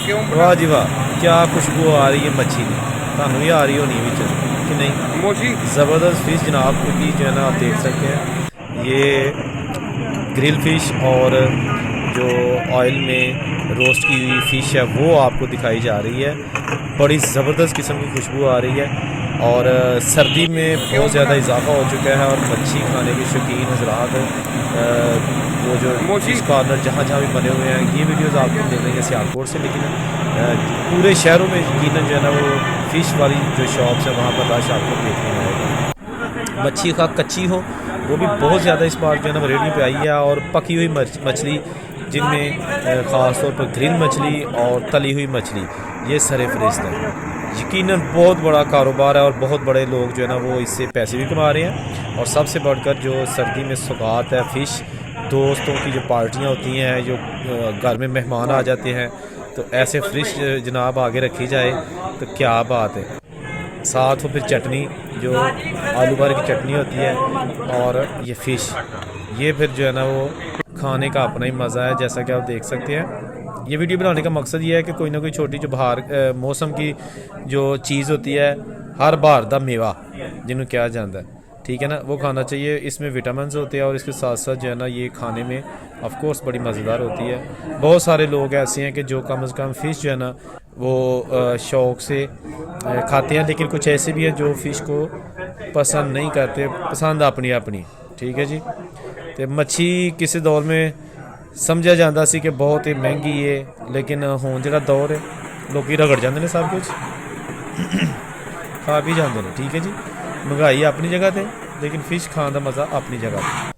वाह जी वाह, क्या खुशबू आ रही है मच्छी की, थानू भी आ रही होनी विच कि नहीं। ज़बरदस्त फिश जनाब की जो है ना आप देख सकते हैं, ये ग्रिल फिश और जो ऑयल में रोस्ट की हुई फ़िश है वो आपको दिखाई जा रही है। बड़ी ज़बरदस्त किस्म की खुशबू आ रही है और सर्दी में बहुत ज़्यादा इजाफा हो चुका है और मच्छी खाने के शौकीन हजरात वो जो फिश कॉर्नर जहाँ जहाँ भी बने हुए हैं, ये वीडियोस आपको मिल रही है सियालकोट से, लेकिन पूरे शहरों में यकीनन जो है ना वो फ़िश वाली जो शॉप्स है वहाँ पर रश आपको देखने में आएगा। मच्छी का कच्ची हो वो भी बहुत ज़्यादा इस बार जो है ना रेडी पे आई है, और पकी हुई मछली जिनमें ख़ास तौर पर ग्रिल मछली और तली हुई मछली ये सरे फरिस्त है। यकीनन बहुत बड़ा कारोबार है और बहुत बड़े लोग जो है ना वो इससे पैसे भी कमा रहे हैं। और सबसे बढ़कर जो सर्दी में सौगात है फ़िश, दोस्तों की जो पार्टियां होती हैं, जो घर में मेहमान आ जाते हैं, तो ऐसे फ्रिश जनाब आगे रखी जाए तो क्या बात है। साथ हो फिर चटनी, जो आलू भर की चटनी होती है, और ये फ़िश, ये फिर जो है ना वो खाने का अपना ही मज़ा है। जैसा कि आप देख सकते हैं, ये वीडियो बनाने का मकसद ये है कि कोई ना कोई छोटी जो बाहर मौसम की जो चीज़ होती है, हर बार दा मेवा जिन्होंने क्या जाता है, ठीक है ना, वो खाना चाहिए। इसमें विटामिन होते हैं और इसके साथ साथ जो है ना ये खाने में ऑफ कोर्स बड़ी मज़ेदार होती है। बहुत सारे लोग ऐसे हैं कि जो कम से कम फ़िश जो है ना वो शौक़ से खाते हैं, लेकिन कुछ ऐसे भी हैं जो फ़िश को पसंद नहीं करते, पसंद अपनी अपनी, ठीक है जी। तो मच्छी किसी दौर में समझा जाता सी कि बहुत ही महंगी है, लेकिन हुण जिहड़ा दौर है लोग रगड़ जाते हैं सब कुछ खा भी जाते हैं, ठीक है जी। महंगाई अपनी जगह पे, लेकिन फ़िश खाने का मज़ा अपनी जगह पे।